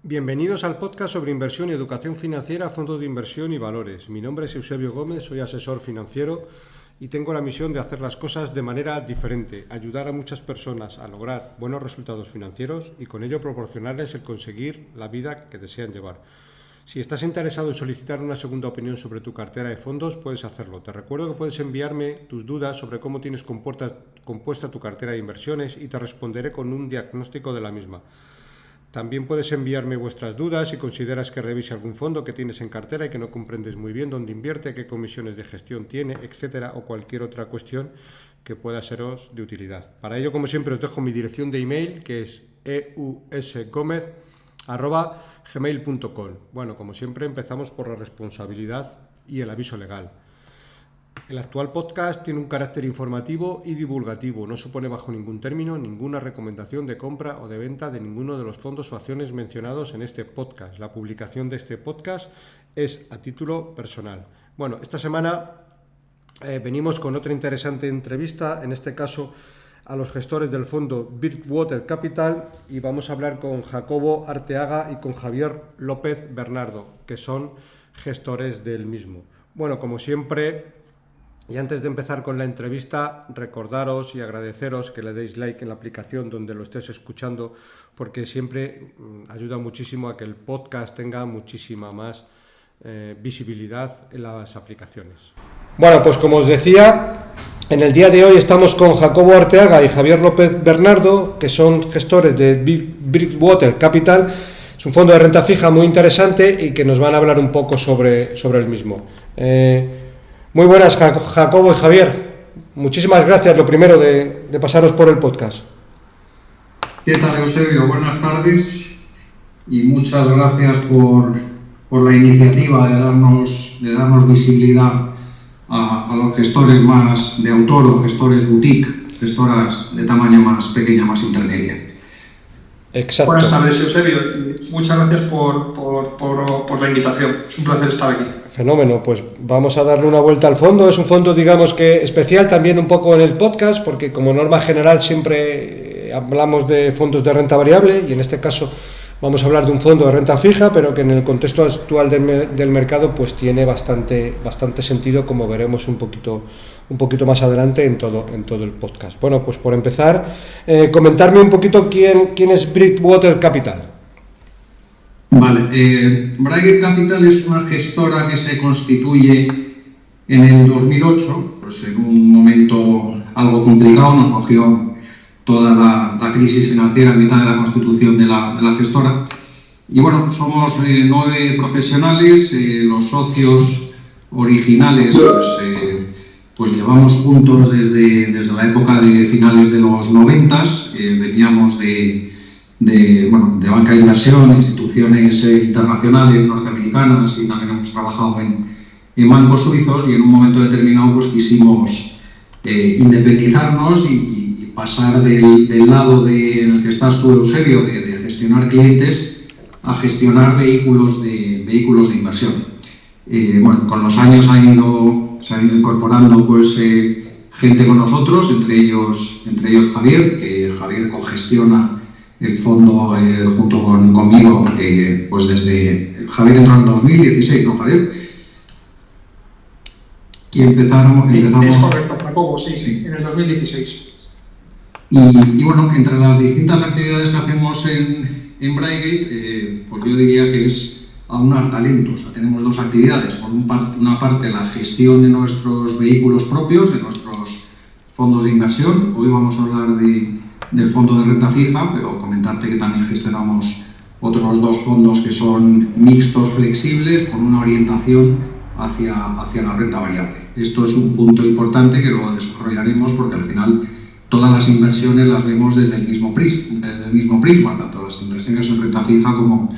Bienvenidos al podcast sobre inversión y educación financiera, fondos de inversión y valores. Mi nombre es Eusebio Gómez, soy asesor financiero y tengo la misión de hacer las cosas de manera diferente, ayudar a muchas personas a lograr buenos resultados financieros y con ello proporcionarles el conseguir la vida que desean llevar. Si estás interesado en solicitar una segunda opinión sobre tu cartera de fondos, puedes hacerlo. Te recuerdo que puedes enviarme tus dudas sobre cómo tienes compuesta tu cartera de inversiones y te responderé con un diagnóstico de la misma. También puedes enviarme vuestras dudas si consideras que revise algún fondo que tienes en cartera y que no comprendes muy bien dónde invierte, qué comisiones de gestión tiene, etcétera, o cualquier otra cuestión que pueda seros de utilidad. Para ello, como siempre, os dejo mi dirección de email, que es eusgomez@gmail.com. Bueno, como siempre, empezamos por la responsabilidad y el aviso legal. El actual podcast tiene un carácter informativo y divulgativo. No supone bajo ningún término ninguna recomendación de compra o de venta de ninguno de los fondos o acciones mencionados en este podcast. La publicación de este podcast es a título personal. Bueno, esta semana venimos con otra interesante entrevista, en este caso a los gestores del fondo Bridgewater Capital, y vamos a hablar con Jacobo Arteaga y con Javier López Bernardo, que son gestores del mismo. Bueno, como siempre, y antes de empezar con la entrevista, recordaros y agradeceros que le deis like en la aplicación donde lo estés escuchando, porque siempre ayuda muchísimo a que el podcast tenga muchísima más visibilidad en las aplicaciones. Bueno, pues como os decía, en el día de hoy estamos con Jacobo Arteaga y Javier López Bernardo, que son gestores de Bridgewater Capital. Es un fondo de renta fija muy interesante y que nos van a hablar un poco sobre el mismo. Muy buenas, Jacobo y Javier. Muchísimas gracias, lo primero, de pasaros por el podcast. ¿Qué tal, Eusebio? Buenas tardes y muchas gracias por la iniciativa de darnos visibilidad a los gestores más de autor o gestores boutique, gestoras de tamaño más pequeña, más intermedia. Exacto. Buenas tardes, Eusebio. Muchas gracias por la invitación. Es un placer estar aquí. Fenómeno, pues vamos a darle una vuelta al fondo. Es un fondo, digamos que especial también un poco en el podcast, porque como norma general siempre hablamos de fondos de renta variable y en este caso vamos a hablar de un fondo de renta fija, pero que en el contexto actual del mercado pues tiene bastante sentido, como veremos un poquito más adelante en todo el podcast. Bueno, pues por empezar, comentarme un poquito quién es Bridgewater Capital. Vale, Bridgewater Capital es una gestora que se constituye en el 2008, pues en un momento algo complicado, nos cogió toda la crisis financiera en mitad de la constitución de la gestora. Y bueno, somos 9 profesionales, los socios originales pues llevamos juntos desde la época de finales de los 90s, veníamos de banca de inversión, instituciones internacionales norteamericanas, y también hemos trabajado en bancos suizos, y en un momento determinado pues quisimos independizarnos y pasar del lado en el que estás tú, Eusebio, de gestionar clientes a gestionar vehículos de inversión. Con los años se han ido incorporando pues gente con nosotros, entre ellos Javier, que Javier cogestiona el fondo junto conmigo, pues desde Javier entró en 2016, ¿no, Javier? Y empezamos. Es correcto, Jacobo, sí, en el 2016. Y bueno, entre las distintas actividades que hacemos en Brightgate, pues yo diría que es aunar talentos. O sea, tenemos 2 actividades. Por una parte, la gestión de nuestros vehículos propios, de nuestros fondos de inversión. Hoy vamos a hablar del fondo de renta fija, pero comentarte que también gestionamos otros 2 fondos que son mixtos, flexibles, con una orientación hacia la renta variable. Esto es un punto importante que luego desarrollaremos, porque al final todas las inversiones las vemos desde el mismo prisma, tanto las inversiones en renta fija como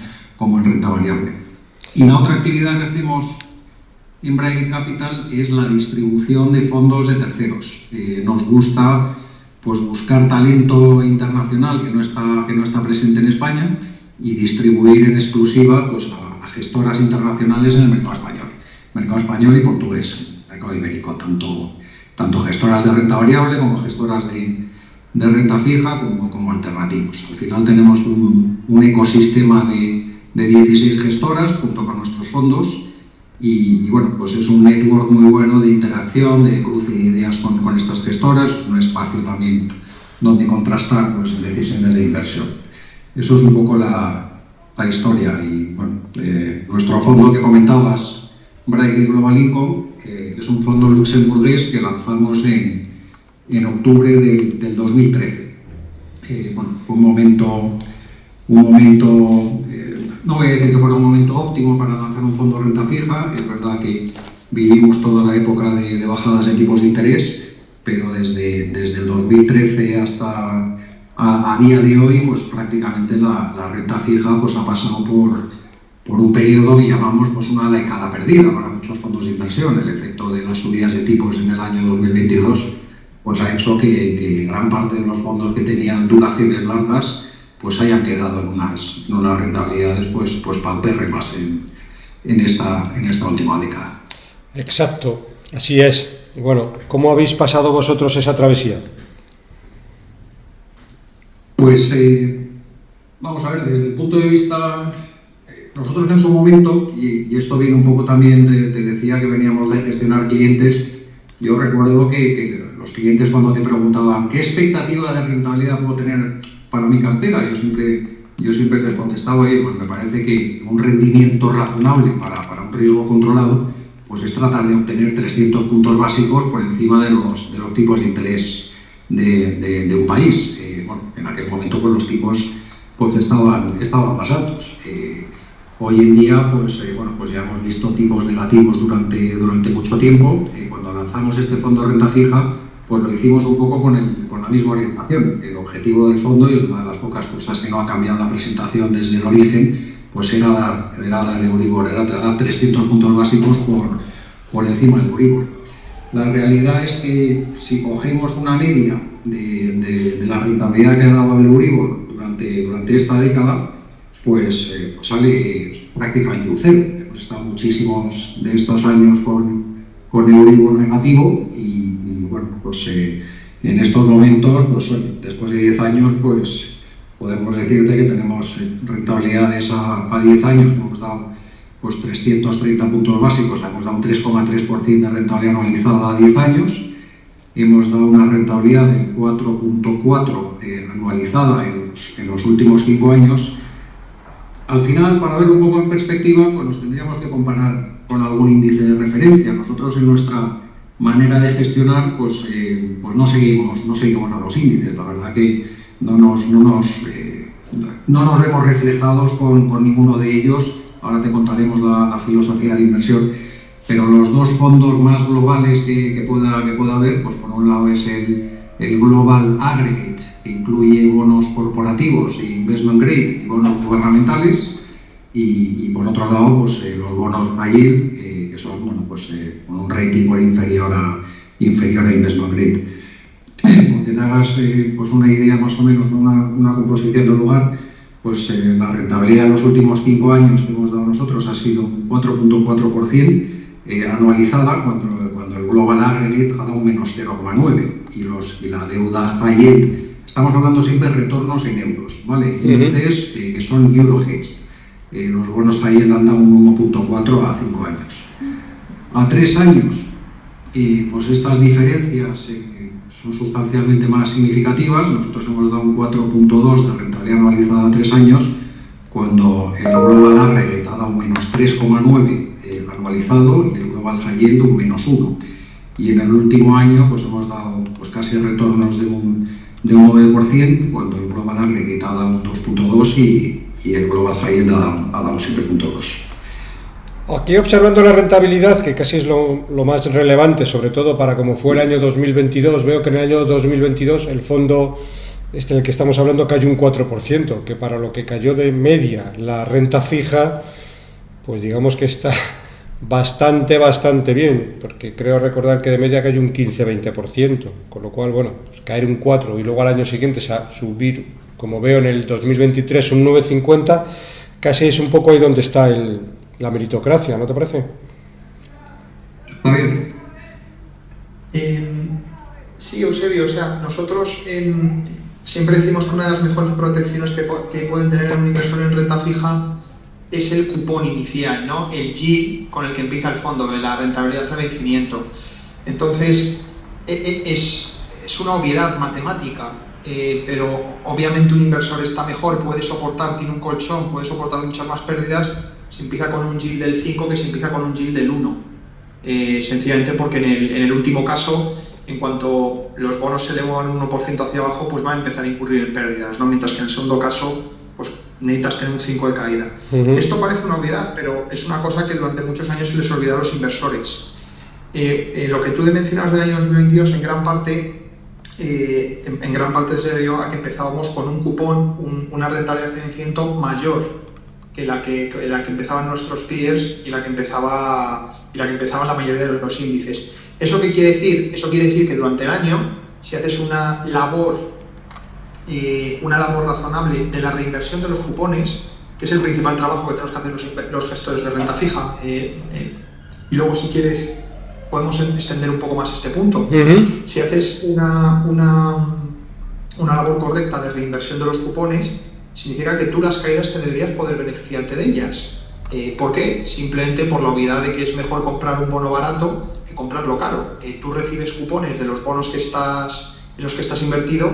en renta variable. Y la otra actividad que hacemos en Bridgewater Capital es la distribución de fondos de terceros. Nos gusta pues buscar talento internacional que no está presente en España y distribuir en exclusiva pues a gestoras internacionales en el mercado español y portugués, mercado ibérico, tanto gestoras de renta variable como gestoras de renta fija como alternativos. Al final tenemos un ecosistema de de 16 gestoras junto con nuestros fondos y bueno, pues es un network muy bueno de interacción, de cruce de ideas con estas gestoras, un espacio también donde contrastar pues, decisiones de inversión. Eso es un poco la historia y bueno, nuestro fondo que comentabas, Brague Global Income, es un fondo luxemburgués que lanzamos en octubre del 2013. Bueno, fue un momento no voy a decir que fuera un momento óptimo para lanzar un fondo de renta fija, es verdad que vivimos toda la época de bajadas de tipos de interés, pero desde el 2013 hasta a día de hoy, pues prácticamente la renta fija pues, ha pasado por un periodo que llamamos pues, una década perdida para muchos fondos de inversión. El efecto de las subidas de tipos en el año 2022 pues, ha hecho que gran parte de los fondos que tenían duraciones largas pues hayan quedado en unas rentabilidades pues paupérrimas en esta última década. Exacto, así es. Y bueno, ¿cómo habéis pasado vosotros esa travesía? Pues vamos a ver, desde el punto de vista, nosotros en su momento, y esto viene un poco también, te decía que veníamos de gestionar clientes, yo recuerdo que los clientes cuando te preguntaban ¿qué expectativa de rentabilidad puedo tener para mi cartera? Yo siempre les contestaba, oye, pues me parece que un rendimiento razonable para un riesgo controlado pues es tratar de obtener 300 puntos básicos por encima de los tipos de interés de un país. Bueno, en aquel momento pues los tipos pues estaban más altos. Hoy en día pues ya hemos visto tipos negativos durante mucho tiempo. Cuando lanzamos este fondo de renta fija pues lo hicimos un poco con la misma orientación. El objetivo del fondo, y es una de las pocas cosas que no ha cambiado la presentación desde el origen, pues era dar Euribor, era dar 300 puntos básicos por encima del Euribor. La realidad es que si cogemos una media de la rentabilidad que ha dado el Euribor durante esta década, pues sale prácticamente un cero. Hemos estado muchísimos de estos años con Euribor negativo y bueno, pues en estos momentos, pues después de 10 años, pues podemos decirte que tenemos rentabilidades a 10 años, hemos dado pues 330 puntos básicos, hemos dado un 3,3% de rentabilidad anualizada a 10 años, hemos dado una rentabilidad del 4,4% anualizada en los últimos 5 años. Al final, para ver un poco en perspectiva, pues nos tendríamos que comparar con algún índice de referencia. Nosotros en nuestra manera de gestionar, pues no seguimos a los índices. La verdad que no nos vemos reflejados con ninguno de ellos. Ahora te contaremos la filosofía de inversión, pero los dos fondos más globales que pueda haber, pues por un lado es el Global Aggregate, que incluye bonos corporativos, investment grade y bonos gubernamentales, y por otro lado pues los bonos high yield, que son con un rating por inferior a investment grade. Porque te hagas pues una idea más o menos, una composición del lugar, pues la rentabilidad de los últimos 5 años que hemos dado nosotros ha sido un 4,4% anualizada, cuando el Global Aggregate ha dado un menos 0,9%, y la deuda high yield, estamos hablando siempre de retornos en euros, ¿vale? Índices que son Euro-hedged. Los bonos high yield han dado un 1,4% a 5 años. A 3 años, pues estas diferencias son sustancialmente más significativas. Nosotros hemos dado un 4,2% de rentabilidad anualizada a 3 años, cuando el Global Aggregate ha dado un menos 3,9% anualizado y el Global High Yield un menos 1%. Y en el último año pues hemos dado pues casi retornos de un 9%, cuando el Global Aggregate ha dado un 2,2% y el Global High Yield ha dado un 7,2%. Aquí observando la rentabilidad, que casi es lo más relevante, sobre todo para como fue el año 2022, veo que en el año 2022 el fondo en el que estamos hablando cayó un 4%, que para lo que cayó de media la renta fija, pues digamos que está bastante bien, porque creo recordar que de media cayó un 15-20%, con lo cual, bueno, pues caer un 4% y luego al año siguiente subir, como veo en el 2023, un 9,50%, casi es un poco ahí donde está la meritocracia, ¿no te parece? Está bien. Sí, Eusebio, o sea, nosotros siempre decimos que una de las mejores protecciones que pueden tener un inversor en renta fija es el cupón inicial, ¿no? El yield con el que empieza el fondo, la rentabilidad de vencimiento. Entonces, es una obviedad matemática, pero obviamente un inversor está mejor, puede soportar, tiene un colchón, puede soportar muchas más pérdidas si empieza con un yield del 5 que si empieza con un yield del 1. Sencillamente porque en el último caso, en cuanto los bonos se elevan un 1% hacia abajo, pues va a empezar a incurrir en pérdidas, ¿no? Mientras que en el segundo caso, pues necesitas tener un 5 de caída. Esto parece una obviedad, pero es una cosa que durante muchos años se les olvidó a los inversores. Lo que tú mencionabas del año 2022 en gran parte se debió a que empezábamos con un cupón, una rentabilidad de vencimiento mayor que la que empezaban nuestros peers y la que empezaban la mayoría de los índices. ¿Eso qué quiere decir? Eso quiere decir que durante el año, si haces una labor razonable de la reinversión de los cupones, que es el principal trabajo que tenemos que hacer los gestores de renta fija, y luego si quieres podemos extender un poco más este punto. Si haces una labor correcta de reinversión de los cupones, significa que tú las caídas te deberías poder beneficiarte de ellas. ¿Por qué? Simplemente por la obviedad de que es mejor comprar un bono barato que comprarlo caro. Tú recibes cupones de los bonos en los que estás invertido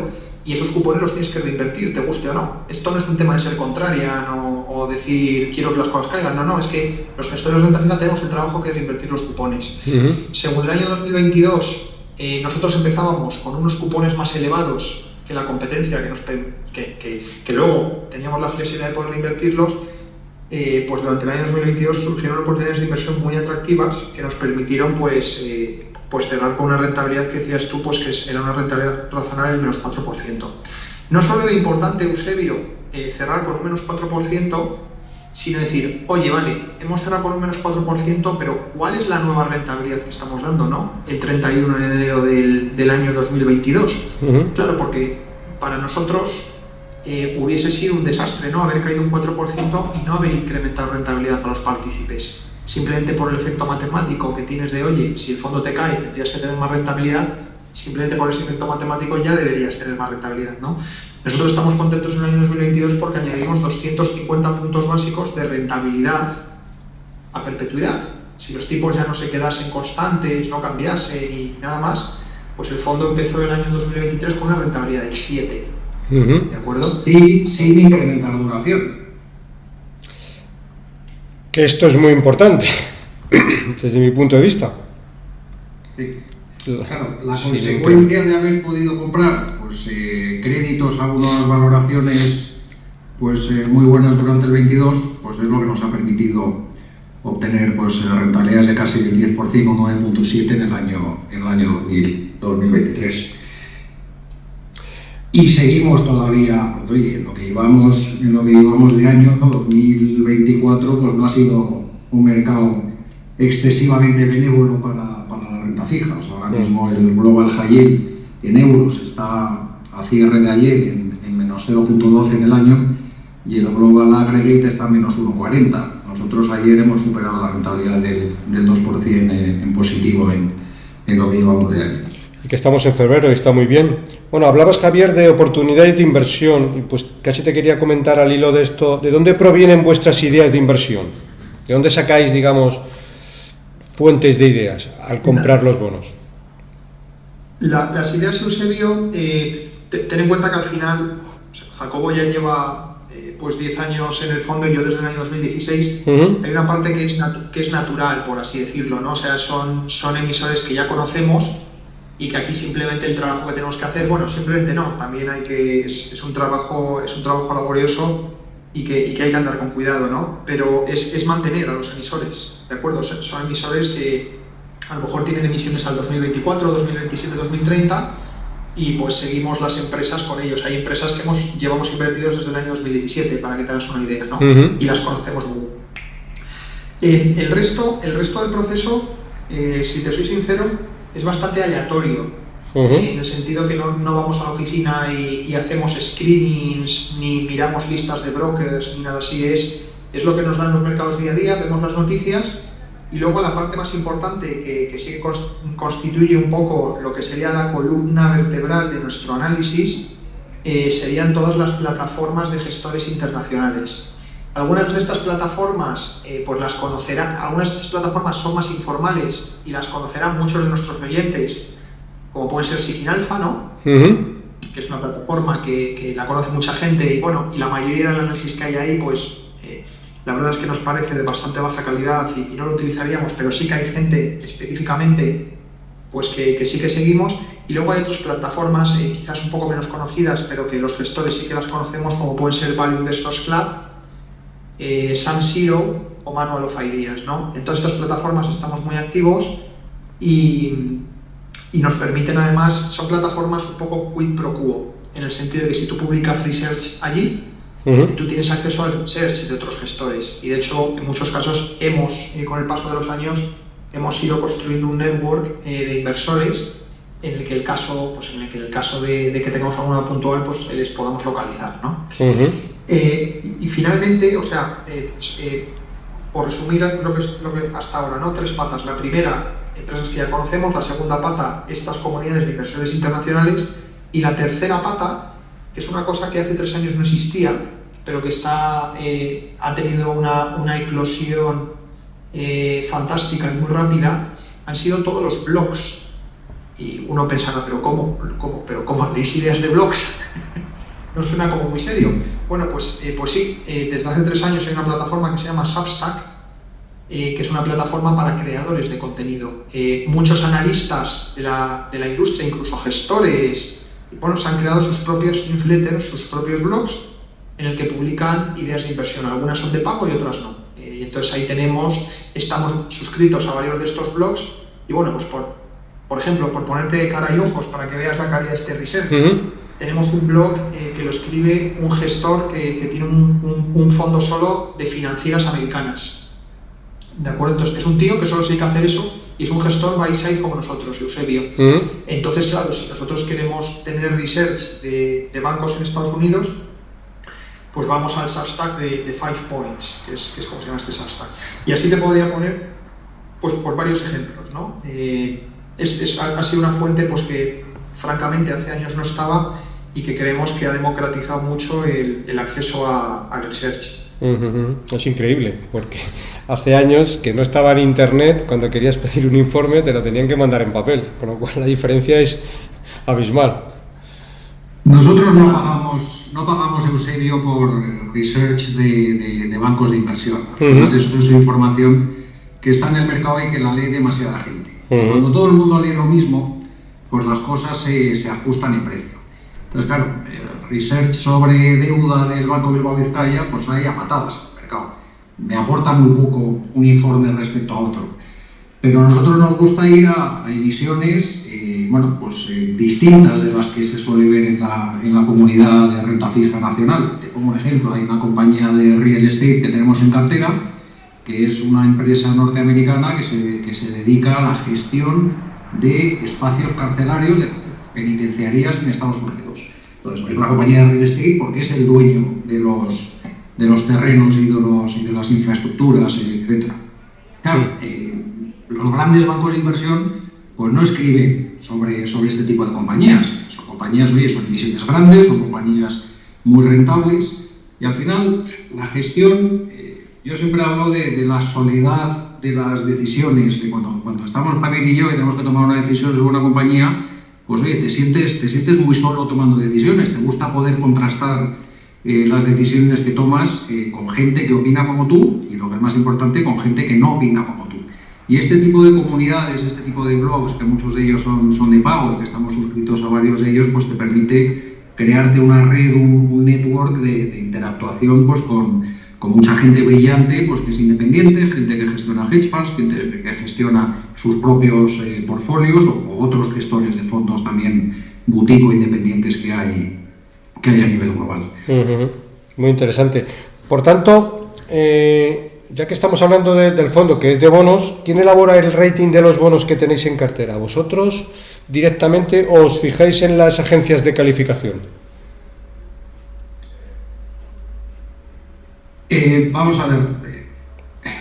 y esos cupones los tienes que reinvertir, te guste o no. Esto no es un tema de ser contraria o decir quiero que las cosas caigan, no, es que los gestores de renta fija tenemos el trabajo que es reinvertir los cupones. Según el año 2022, nosotros empezábamos con unos cupones más elevados que la competencia, que luego teníamos la flexibilidad de poder reinvertirlos. Pues durante el año 2022 surgieron oportunidades de inversión muy atractivas que nos permitieron pues cerrar con una rentabilidad que decías tú, pues que era una rentabilidad razonable del menos 4%. No solo era importante, Eusebio, cerrar con un menos 4%, sino decir, oye, vale, hemos cerrado con un menos 4%, pero ¿cuál es la nueva rentabilidad que estamos dando, no? El 31 de enero del año 2022. Claro, porque para nosotros hubiese sido un desastre, ¿no? Haber caído un 4% y no haber incrementado rentabilidad para los partícipes. Simplemente por el efecto matemático que tienes de, oye, si el fondo te cae, tendrías que tener más rentabilidad, simplemente por ese efecto matemático ya deberías tener más rentabilidad, ¿no? Nosotros estamos contentos en el año 2022 porque añadimos 250 puntos básicos de rentabilidad a perpetuidad. Si los tipos ya no se quedasen constantes, no cambiasen y nada más, pues el fondo empezó el año 2023 con una rentabilidad del 7. ¿De acuerdo? Y sin incrementar duración. Que esto es muy importante, desde mi punto de vista. Sí. Claro, la consecuencia de haber podido comprar pues, créditos a unas valoraciones pues, muy buenas durante el 22, pues es lo que nos ha permitido obtener pues, rentabilidades de casi el 10%, 9.7 en el año 2023. Y seguimos todavía, oye, en lo que llevamos de año, ¿no? 2024, pues no ha sido un mercado excesivamente benévolo para la renta fija. O sea, ahora mismo el Global High Yield en euros está a cierre de ayer en menos 0.12 en el año y el Global Aggregate está en menos 1.40. Nosotros ayer hemos superado la rentabilidad del 2% en positivo en lo que llevamos de año. Y que estamos en febrero y está muy bien. Bueno, hablabas, Javier, de oportunidades de inversión y pues casi te quería comentar al hilo de esto, ¿de dónde provienen vuestras ideas de inversión? ¿De dónde sacáis, digamos, fuentes de ideas al comprar los bonos? Las ideas, Eusebio, ten en cuenta que al final Jacobo ya lleva pues 10 años en el fondo y yo desde el año 2016. Hay una parte que es natural, por así decirlo, ¿no? O sea, son emisores que ya conocemos y que aquí simplemente el trabajo que tenemos que hacer, bueno, simplemente no, también es un trabajo laborioso y que hay que andar con cuidado, ¿no? Pero es mantener a los emisores, ¿de acuerdo? Son emisores que a lo mejor tienen emisiones al 2024, 2027, 2030 y pues seguimos las empresas con ellos. Hay empresas que llevamos invertidos desde el año 2017, para que te hagas una idea, ¿no? Y las conocemos muy bien. El resto del proceso, si te soy sincero, es bastante aleatorio, en el sentido que no vamos a la oficina y hacemos screenings, ni miramos listas de brokers, ni nada así. Es lo que nos dan los mercados día a día, vemos las noticias y luego la parte más importante que sí que constituye un poco lo que sería la columna vertebral de nuestro análisis, serían todas las plataformas de gestores internacionales. Algunas de estas plataformas pues las conocerán, algunas de estas plataformas son más informales y las conocerán muchos de nuestros oyentes, como puede ser Sigin Alpha, ¿no? Uh-huh. Que es una plataforma que la conoce mucha gente y bueno, y la mayoría del análisis que hay ahí, pues la verdad es que nos parece de bastante baja calidad y no lo utilizaríamos, pero sí que hay gente específicamente pues que sí que seguimos. Y luego hay otras plataformas quizás un poco menos conocidas, pero que los gestores sí que las conocemos, como pueden ser Value Investors Club, SunZero o Manual of Ideas, ¿no? En todas estas plataformas estamos muy activos y nos permiten además, son plataformas un poco quid pro quo, en el sentido de que si tú publicas research allí, tú tienes acceso al research de otros gestores y de hecho en muchos casos con el paso de los años hemos ido construyendo un network de inversores en el que el caso de que tengamos alguna puntual pues les podamos localizar, ¿no? Y finalmente, o sea, por resumir lo que hasta ahora, ¿no? 3 patas. La primera, empresas que ya conocemos. La segunda pata, estas comunidades de inversores internacionales. Y la tercera pata, que es una cosa que hace 3 años no existía, pero que ha tenido una eclosión fantástica y muy rápida, han sido todos los blogs. Y uno pensará, ¿pero cómo? ¿Tenéis ideas de blogs? No suena como muy serio. Bueno, pues sí, desde hace 3 años hay una plataforma que se llama Substack, que es una plataforma para creadores de contenido. Muchos analistas de la industria, incluso gestores, se han creado sus propios newsletters, sus propios blogs, en el que publican ideas de inversión. Algunas son de pago y otras no. Entonces ahí estamos suscritos a varios de estos blogs y bueno, pues por ejemplo, por ponerte cara y ojos para que veas la calidad de este research, tenemos un blog que lo escribe un gestor que tiene un fondo solo de financieras americanas. ¿De acuerdo? Entonces es un tío que solo se dedica a hacer eso y es un gestor buy side como nosotros, Eusebio. Entonces, claro, si nosotros queremos tener research de bancos en Estados Unidos, pues vamos al Substack de 5 Points, que es como se llama este Substack. Y así te podría poner pues por varios ejemplos, ¿no? Ha sido una fuente pues que francamente hace años no estaba y que creemos que ha democratizado mucho el acceso al research. Es increíble, porque hace años que no estaba en internet, cuando querías pedir un informe te lo tenían que mandar en papel, con lo cual la diferencia es abismal. Nosotros no pagamos Eusebio por research de bancos de inversión. Eso es información que está en el mercado y que la lee demasiada gente. Cuando todo el mundo lee lo mismo, pues las cosas se ajustan en precio. Entonces, claro, research sobre deuda del Banco Bilbao Vizcaya, pues hay a patadas en el mercado. Me aporta muy poco un informe respecto a otro. Pero a nosotros nos gusta ir a emisiones distintas de las que se suele ver en la comunidad de renta fija nacional. Te pongo un ejemplo, hay una compañía de real estate que tenemos en cartera, que es una empresa norteamericana que se dedica a la gestión de espacios carcelarios de penitenciarías en Estados Unidos. Entonces, es una compañía de real estate porque es el dueño de los terrenos y de las infraestructuras, etc. Claro, los grandes bancos de inversión pues no escriben sobre este tipo de compañías. Son compañías, son emisiones grandes, son compañías muy rentables y al final la gestión, yo siempre hablo de la soledad de las decisiones, que cuando estamos Javier y yo y tenemos que tomar una decisión sobre una compañía, pues oye, te sientes muy solo tomando decisiones, te gusta poder contrastar las decisiones que tomas con gente que opina como tú y lo que es más importante, con gente que no opina como tú. Y este tipo de comunidades, este tipo de blogs, que muchos de ellos son de pago y que estamos suscritos a varios de ellos, pues te permite crearte una red, un network de interactuación pues con mucha gente brillante, pues que es independiente, gente que gestiona hedge funds, gente que gestiona sus propios portfolios o otros gestores de fondos también boutique o independientes que hay a nivel global. Muy interesante. Por tanto, ya que estamos hablando del fondo que es de bonos, ¿quién elabora el rating de los bonos que tenéis en cartera? ¿Vosotros directamente o os fijáis en las agencias de calificación? Vamos a ver,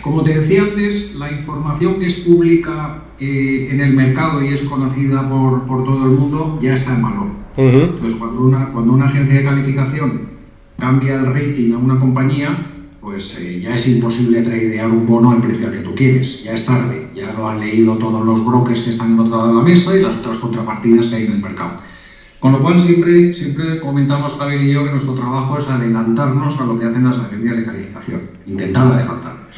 como te decía antes, la información que es pública en el mercado y es conocida por todo el mundo ya está en valor. Entonces, cuando una agencia de calificación cambia el rating a una compañía, pues ya es imposible tradear un bono al precio al que tú quieres, ya es tarde, ya lo han leído todos los brokers que están en otro lado de la mesa y las otras contrapartidas que hay en el mercado. Con lo cual siempre comentamos Javier y yo que nuestro trabajo es adelantarnos a lo que hacen las agencias de calificación, intentar adelantarnos.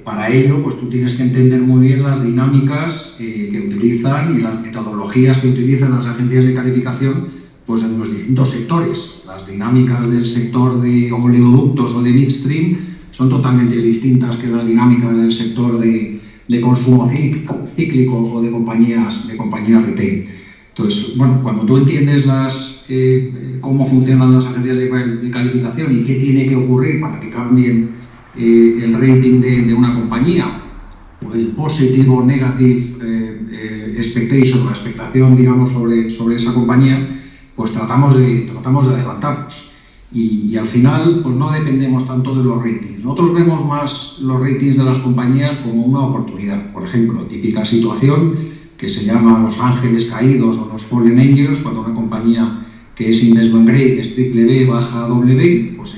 Para ello, pues tú tienes que entender muy bien las dinámicas que utilizan y las metodologías que utilizan las agencias de calificación pues en los distintos sectores. Las dinámicas del sector de oleoductos o de midstream son totalmente distintas que las dinámicas del sector de consumo cíclico o de compañías retail. Entonces, bueno, cuando tú entiendes cómo funcionan las agencias de calificación y qué tiene que ocurrir para que cambien el rating de una compañía, o el positive o negative expectation, la expectación, digamos, sobre esa compañía, pues tratamos de adelantarnos. Y al final, pues no dependemos tanto de los ratings. Nosotros vemos más los ratings de las compañías como una oportunidad. Por ejemplo, típica situación que se llama los ángeles caídos o los fallen angels, cuando una compañía que es investment grade, que es triple B, baja a doble B, pues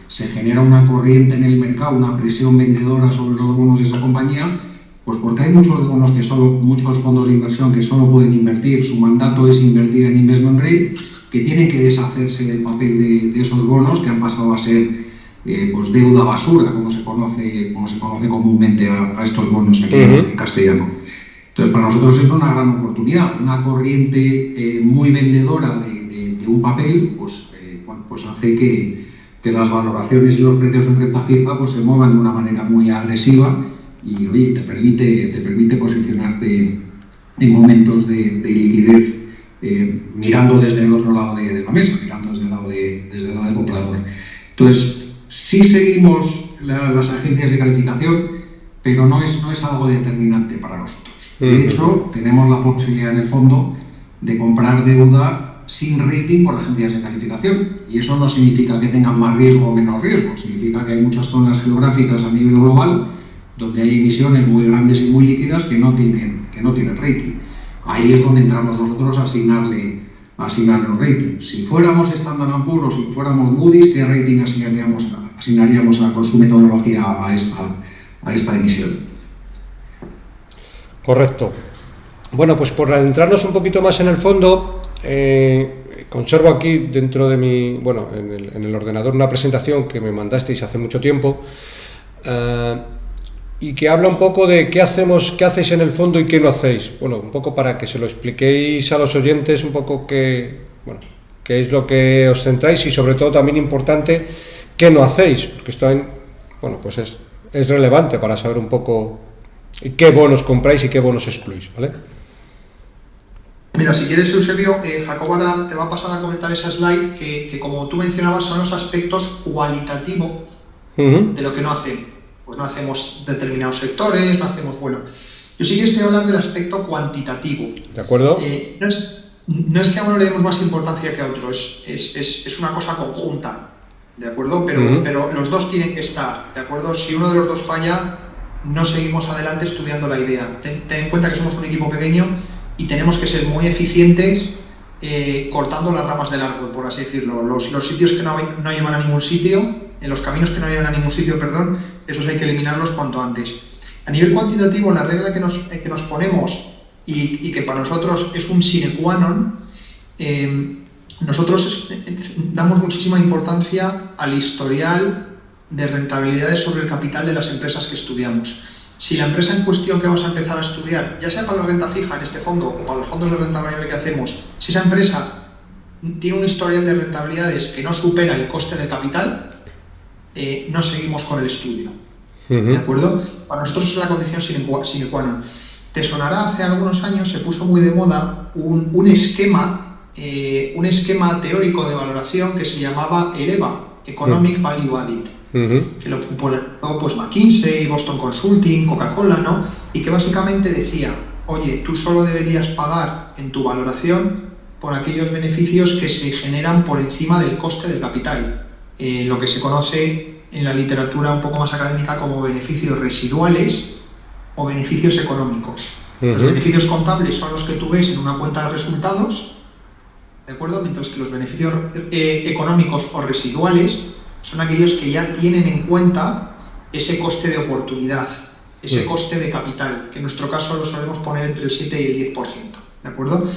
se genera una corriente en el mercado, una presión vendedora sobre los bonos de esa compañía, pues porque hay muchos fondos de inversión que solo pueden invertir, su mandato es invertir en investment grade, que tienen que deshacerse del papel de esos bonos que han pasado a ser pues deuda basura, como se conoce comúnmente a estos bonos aquí en castellano. Entonces, para nosotros es una gran oportunidad, una corriente muy vendedora de un papel, pues hace que las valoraciones y los precios en renta fija pues se muevan de una manera muy agresiva y, oye, te permite posicionarte en momentos de liquidez mirando desde el otro lado de la mesa, mirando desde el lado del comprador. Entonces, sí seguimos las agencias de calificación, pero no es algo determinante para nosotros. De hecho, tenemos la posibilidad en el fondo de comprar deuda sin rating por agencias de calificación, y eso no significa que tengan más riesgo o menos riesgo, significa que hay muchas zonas geográficas a nivel global donde hay emisiones muy grandes y muy líquidas que no tienen rating. Ahí es donde entramos nosotros a asignarle los ratings. Si fuéramos Standard & Poor's o si fuéramos Moody's, ¿qué rating asignaríamos con su metodología a esta emisión? Correcto. Bueno, pues por adentrarnos un poquito más en el fondo, conservo aquí dentro de en el ordenador una presentación que me mandasteis hace mucho tiempo y que habla un poco de qué hacéis en el fondo y qué no hacéis. Bueno, un poco para que se lo expliquéis a los oyentes un poco qué es lo que os centráis y sobre todo también importante qué no hacéis, porque esto pues es relevante para saber un poco qué bonos compráis y qué bonos excluís, ¿vale? Mira, si quieres, Eusebio, Jacobo ahora te va a pasar a comentar esa slide que como tú mencionabas, son los aspectos cualitativos de lo que no hacemos. Pues no hacemos determinados sectores, no hacemos, yo sí que estoy hablando del aspecto cuantitativo. ¿De acuerdo? No es que a uno le demos más importancia que a otro, es una cosa conjunta, ¿de acuerdo? Pero los dos tienen que estar, ¿de acuerdo? Si uno de los dos falla, no seguimos adelante estudiando la idea. Ten en cuenta que somos un equipo pequeño y tenemos que ser muy eficientes cortando las ramas del árbol, por así decirlo. Los sitios que no llevan a ningún sitio, los caminos que no llevan a ningún sitio, esos hay que eliminarlos cuanto antes. A nivel cuantitativo, la regla que nos ponemos y que para nosotros es un sine qua non, nosotros damos muchísima importancia al historial de rentabilidades sobre el capital de las empresas que estudiamos. Si la empresa en cuestión que vamos a empezar a estudiar, ya sea para la renta fija en este fondo o para los fondos de renta variable que hacemos, si esa empresa tiene un historial de rentabilidades que no supera el coste de capital, no seguimos con el estudio. ¿De acuerdo? Para nosotros es la condición sine qua non. Te sonará, hace algunos años se puso muy de moda un esquema teórico de valoración que se llamaba EREVA, Economic Value Added. Que lo publicó pues McKinsey, Boston Consulting, Coca-Cola, ¿no? Y que básicamente decía, oye, tú solo deberías pagar en tu valoración por aquellos beneficios que se generan por encima del coste del capital, lo que se conoce en la literatura un poco más académica como beneficios residuales o beneficios económicos. Los beneficios contables son los que tú ves en una cuenta de resultados, ¿de acuerdo? Mientras que los beneficios económicos o residuales son aquellos que ya tienen en cuenta ese coste de oportunidad, ese coste de capital, que en nuestro caso lo solemos poner entre el 7 y el 10%. ¿De acuerdo?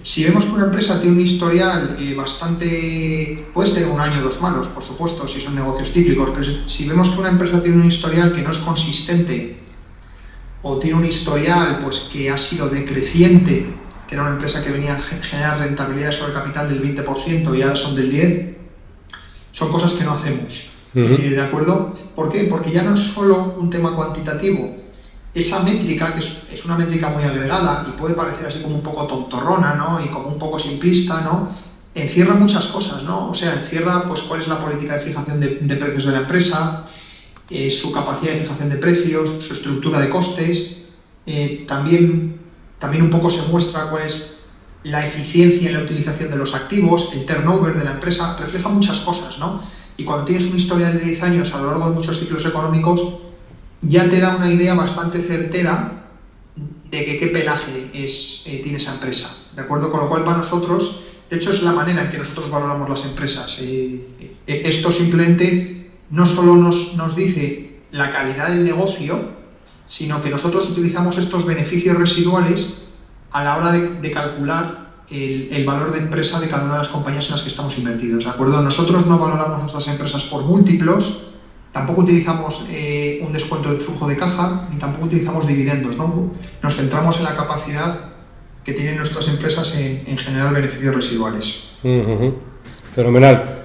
Si vemos que una empresa tiene un historial bastante... Puedes tener un año o dos malos, por supuesto, si son negocios cíclicos, pero si vemos que una empresa tiene un historial que no es consistente o tiene un historial pues que ha sido decreciente, que era una empresa que venía a generar rentabilidad sobre capital del 20% y ahora son del 10%, son cosas que no hacemos. ¿De acuerdo? ¿Por qué? Porque ya no es solo un tema cuantitativo. Esa métrica, que es una métrica muy agregada y puede parecer así como un poco tontorrona, ¿no? Y como un poco simplista, ¿no? Encierra muchas cosas, ¿no? O sea, encierra pues cuál es la política de fijación de precios de la empresa, su capacidad de fijación de precios, su estructura de costes. También un poco se muestra cuál es la eficiencia en la utilización de los activos, el turnover de la empresa, refleja muchas cosas, ¿no? Y cuando tienes una historia de 10 años a lo largo de muchos ciclos económicos, ya te da una idea bastante certera de que qué pelaje tiene esa empresa, ¿de acuerdo? Con lo cual, para nosotros, de hecho, es la manera en que nosotros valoramos las empresas. Esto simplemente no solo nos dice la calidad del negocio, sino que nosotros utilizamos estos beneficios residuales a la hora de calcular el valor de empresa de cada una de las compañías en las que estamos invertidos, ¿de acuerdo? Nosotros no valoramos nuestras empresas por múltiplos. Tampoco utilizamos un descuento de flujo de caja, ni tampoco utilizamos dividendos, ¿no? Nos centramos en la capacidad que tienen nuestras empresas en generar beneficios residuales. Fenomenal.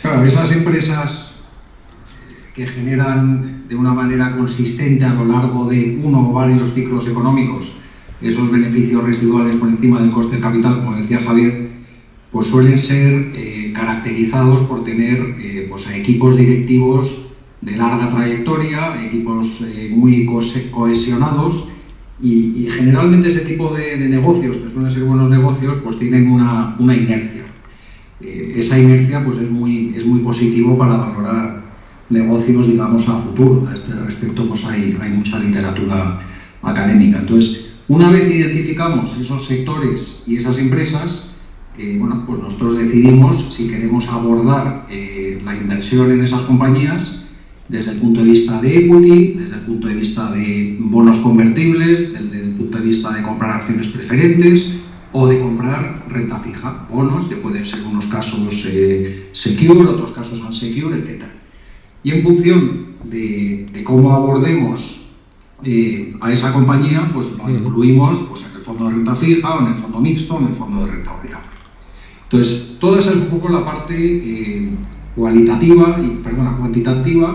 Claro, esas empresas que generan de una manera consistente a lo largo de uno o varios ciclos económicos esos beneficios residuales por encima del coste del capital, como decía Javier, pues suelen ser caracterizados por tener pues a equipos directivos de larga trayectoria, equipos muy cohesionados y generalmente ese tipo de negocios, que suelen ser buenos negocios, pues tienen una inercia. Esa inercia pues es muy positivo para valorar negocios, digamos, a futuro. A este respecto pues hay mucha literatura académica. Entonces, una vez identificamos esos sectores y esas empresas, pues nosotros decidimos si queremos abordar la inversión en esas compañías desde el punto de vista de equity, desde el punto de vista de bonos convertibles, desde el punto de vista de comprar acciones preferentes o de comprar renta fija, bonos que pueden ser unos casos secure, otros casos unsecure, etc. Y en función de cómo abordemos a esa compañía, pues lo incluimos pues, en el fondo de renta fija, o en el fondo mixto, o en el fondo de renta variable. Entonces, toda esa es un poco la parte cuantitativa,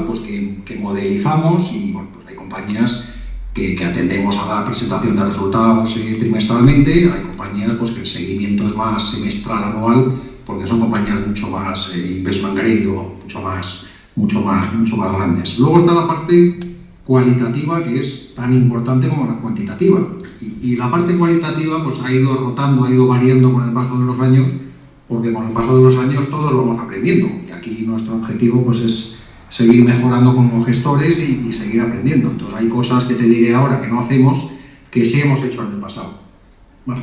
pues que modelizamos y bueno, pues hay compañías que atendemos a la presentación de resultados trimestralmente, hay compañías pues que el seguimiento es más semestral, anual, porque son compañías mucho más investment grade o mucho más grandes. Luego está la parte cualitativa, que es tan importante como la cuantitativa. Y la parte cualitativa pues ha ido rotando, ha ido variando con el paso de los años, porque con el paso de los años todos lo vamos aprendiendo. Y aquí nuestro objetivo pues es seguir mejorando como gestores y seguir aprendiendo. Entonces hay cosas que te diré ahora que no hacemos, que sí hemos hecho en el pasado. Bueno,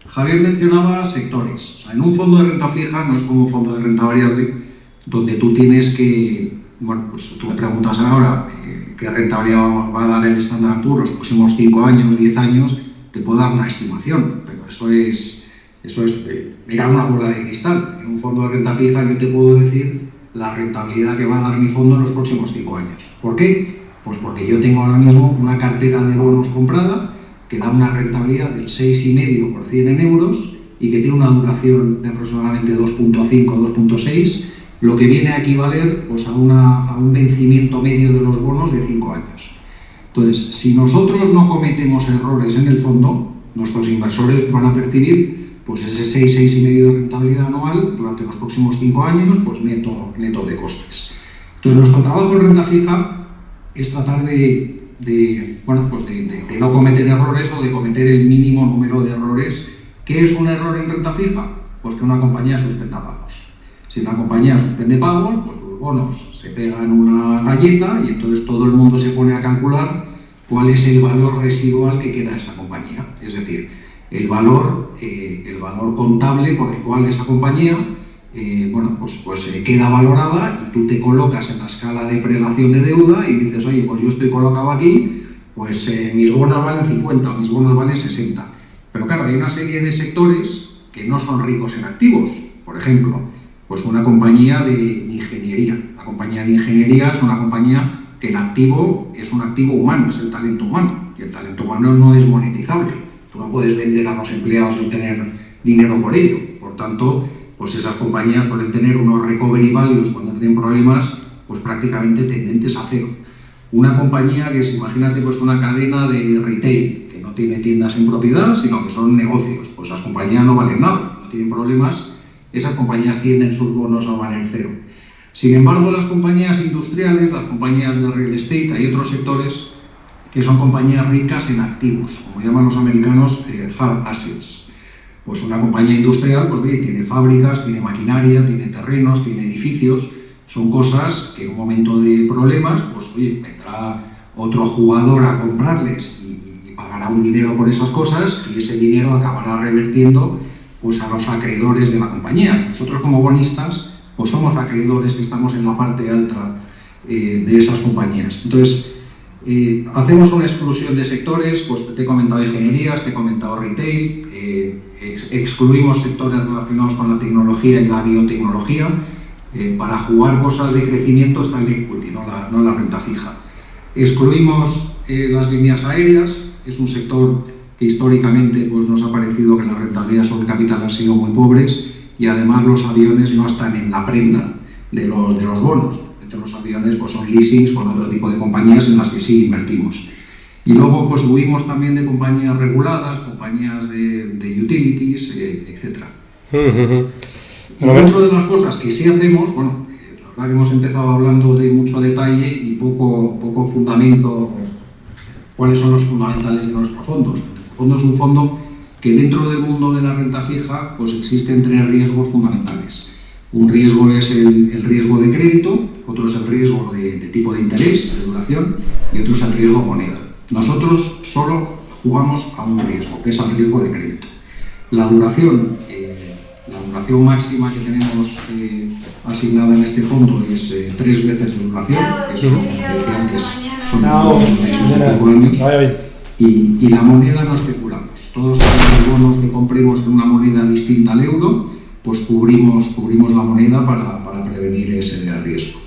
Javier mencionaba sectores. O sea, en un fondo de renta fija no es como un fondo de renta variable, donde tú tienes que, bueno, pues tú me preguntas ahora qué rentabilidad va a dar el Standard & Poor's los próximos 5 años, 10 años, te puedo dar una estimación, pero eso es mirar una bola de cristal. En un fondo de renta fija yo te puedo decir la rentabilidad que va a dar mi fondo en los próximos 5 años. ¿Por qué? Pues porque yo tengo ahora mismo una cartera de bonos comprada que da una rentabilidad del 6,5% en euros y que tiene una duración de aproximadamente 2,5 o 2,6, lo que viene a equivaler pues, a un vencimiento medio de los bonos de 5 años. Entonces, si nosotros no cometemos errores en el fondo, nuestros inversores van a percibir pues, ese 6,5% de rentabilidad anual durante los próximos 5 años, pues neto de costes. Entonces, nuestro trabajo en renta fija es tratar de no cometer errores o de cometer el mínimo número de errores. ¿Qué es un error en renta fija? Pues que una compañía suspenda pagos. Si una compañía suspende pagos, pues los bonos se pegan una galleta y entonces todo el mundo se pone a calcular cuál es el valor residual que queda a esa compañía. Es decir, el valor contable por el cual esa compañía queda valorada y tú te colocas en la escala de prelación de deuda y dices, oye, pues yo estoy colocado aquí, pues mis bonos valen 50 o mis bonos valen 60. Pero claro, hay una serie de sectores que no son ricos en activos. Por ejemplo, pues una compañía de ingeniería. La compañía de ingeniería es una compañía que el activo es un activo humano, es el talento humano. Y el talento humano no es monetizable. Tú no puedes vender a los empleados y obtener dinero por ello. Por tanto, pues esas compañías pueden tener unos recovery values cuando tienen problemas, pues prácticamente tendentes a cero. Una compañía que es, imagínate, pues una cadena de retail, que no tiene tiendas en propiedad, sino que son negocios, pues las compañías no valen nada, no tienen problemas, esas compañías tienden sus bonos a valer cero. Sin embargo, las compañías industriales, las compañías de real estate, hay otros sectores que son compañías ricas en activos, como llaman los americanos hard assets. Pues una compañía industrial, pues oye, tiene fábricas, tiene maquinaria, tiene terrenos, tiene edificios. Son cosas que en un momento de problemas, pues oye, vendrá otro jugador a comprarles y pagará un dinero por esas cosas y ese dinero acabará revertiendo pues a los acreedores de la compañía. Nosotros como bonistas, pues somos acreedores que estamos en la parte alta de esas compañías. Entonces, hacemos una exclusión de sectores, pues te he comentado ingenierías, te he comentado retail, excluimos sectores relacionados con la tecnología y la biotecnología. Para jugar cosas de crecimiento está el equity, no la renta fija. Excluimos las líneas aéreas, es un sector que históricamente pues, nos ha parecido que las rentabilidades sobre capital han sido muy pobres y además los aviones no están en la prenda de los bonos. De hecho, los aviones pues, son leasings con otro tipo de compañías en las que sí invertimos. Y luego pues, huimos también de compañías reguladas, compañías de utilities, etc. Y dentro de las cosas que sí hacemos, bueno, la verdad que hemos empezado hablando de mucho detalle y poco fundamento, cuáles son los fundamentales de nuestro fondo. Nuestro fondo es un fondo que dentro del mundo de la renta fija pues existen tres riesgos fundamentales. Un riesgo es el riesgo de crédito, otro es el riesgo de tipo de interés, de duración, y otro es el riesgo moneda. Nosotros solo jugamos a un riesgo, que es el riesgo de crédito. La duración máxima que tenemos asignada en este fondo es 3 veces de duración, que son, como decía antes, son 5 años, y la moneda no especulamos. Todos los bonos que compremos en una moneda distinta al euro, pues cubrimos la moneda para prevenir ese riesgo.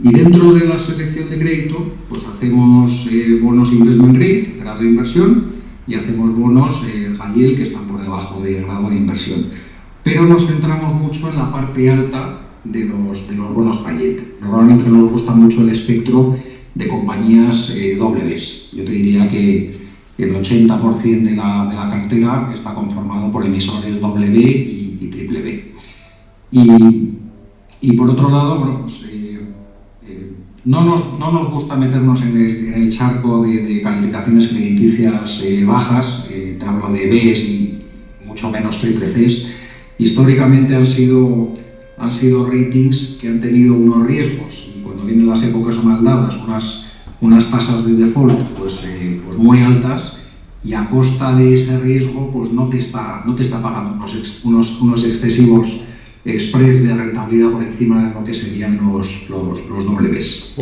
Y dentro de la selección de crédito, pues hacemos bonos investment grade, grado de inversión, y hacemos bonos high yield que están por debajo del grado de inversión. Pero nos centramos mucho en la parte alta de los bonos high yield. Normalmente nos gusta mucho el espectro de compañías Ws. Yo te diría que el 80% de la cartera está conformado por emisores W y triple B. Y por otro lado, bueno, pues, no nos gusta meternos en el charco de calificaciones crediticias bajas, te hablo de Bs y mucho menos triple Cs. Históricamente han sido ratings que han tenido unos riesgos y cuando vienen las épocas mal dadas, unas tasas de default pues muy altas y a costa de ese riesgo pues no te está pagando unos excesivos spreads de rentabilidad por encima de lo que serían los Ws.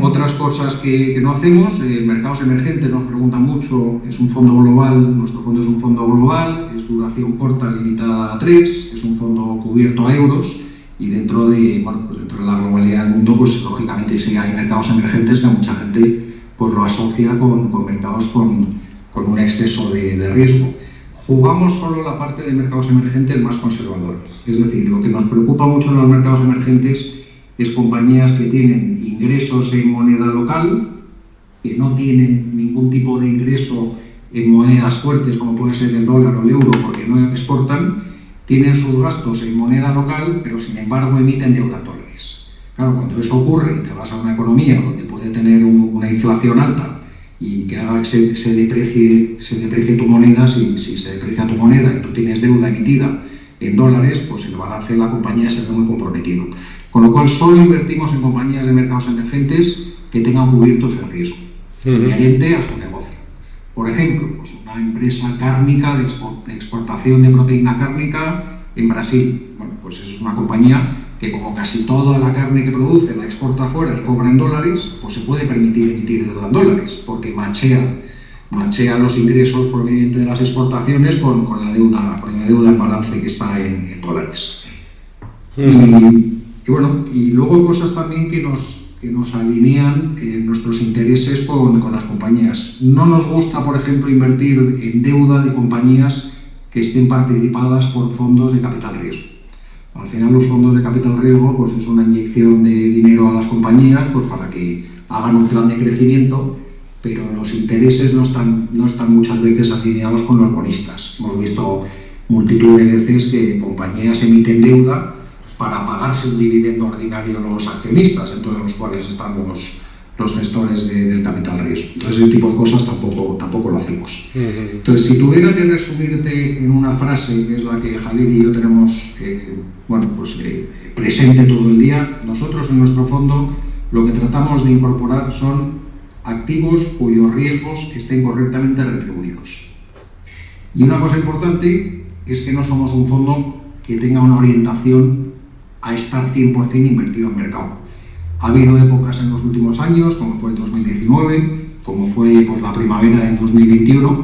Otras cosas que no hacemos, mercados emergentes nos preguntan mucho, es un fondo global, nuestro fondo es un fondo global, es duración corta limitada a 3, es un fondo cubierto a euros y dentro de la globalidad del mundo, pues lógicamente sí hay mercados emergentes que a mucha gente pues, lo asocia con mercados con un exceso de riesgo. Jugamos solo la parte de mercados emergentes más conservador, es decir, lo que nos preocupa mucho en los mercados emergentes es compañías que tienen ingresos en moneda local, que no tienen ningún tipo de ingreso en monedas fuertes como puede ser el dólar o el euro porque no exportan, tienen sus gastos en moneda local, pero sin embargo emiten deuda en dólares. Claro, cuando eso ocurre y te vas a una economía donde puede tener una inflación alta y que haga que se deprecie tu moneda, si se deprecia tu moneda y tú tienes deuda emitida en dólares, pues el balance de la compañía se ve muy comprometido. Con lo cual solo invertimos en compañías de mercados emergentes que tengan cubiertos el riesgo inherente a su negocio. Por ejemplo, pues una empresa cárnica de exportación de proteína cárnica en Brasil. Bueno, pues es una compañía que, como casi toda la carne que produce la exporta afuera y cobra en dólares, pues se puede permitir emitir deuda en dólares, porque machea los ingresos provenientes de las exportaciones con la deuda en balance que está en dólares. Y bueno, y luego cosas también que nos alinean nuestros intereses con las compañías. No nos gusta, por ejemplo, invertir en deuda de compañías que estén participadas por fondos de capital riesgo. Al final, los fondos de capital riesgo pues es una inyección de dinero a las compañías pues para que hagan un plan de crecimiento, pero los intereses no están muchas veces alineados con los bonistas. Hemos visto multitud de veces que compañías emiten deuda para pagarse un dividendo ordinario a los accionistas, entre los cuales están los gestores del capital riesgo. Entonces, ese tipo de cosas tampoco lo hacemos. Entonces, si tuviera que resumirte en una frase, que es la que Javier y yo tenemos presente todo el día, nosotros en nuestro fondo lo que tratamos de incorporar son activos cuyos riesgos estén correctamente retribuidos. Y una cosa importante es que no somos un fondo que tenga una orientación a estar 100% invertido en mercado. Ha habido épocas en los últimos años, como fue el 2019, como fue pues, la primavera del 2021,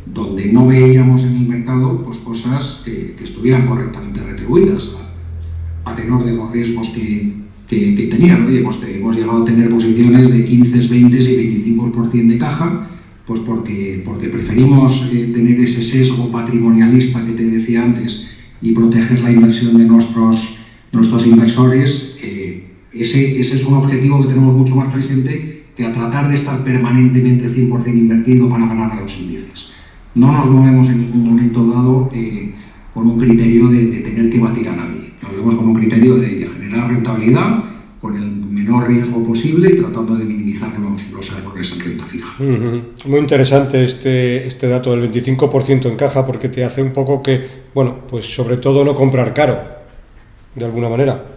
donde no veíamos en el mercado pues, cosas que estuvieran correctamente retribuidas, a tenor de los riesgos que tenían. Oye, pues hemos llegado a tener posiciones de 15, 20 y 25% de caja, pues porque preferimos tener ese sesgo patrimonialista que te decía antes y proteger la inversión de nuestros inversores. Ese es un objetivo que tenemos mucho más presente que a tratar de estar permanentemente 100% invertido para ganar a los índices. No nos movemos en ningún momento dado con un criterio de tener que batir a nadie. Nos movemos con un criterio de generar rentabilidad con el menor riesgo posible y tratando de minimizar los errores en renta fija. Muy interesante este dato del 25% en caja, porque te hace un poco que, bueno, pues sobre todo no comprar caro, de alguna manera,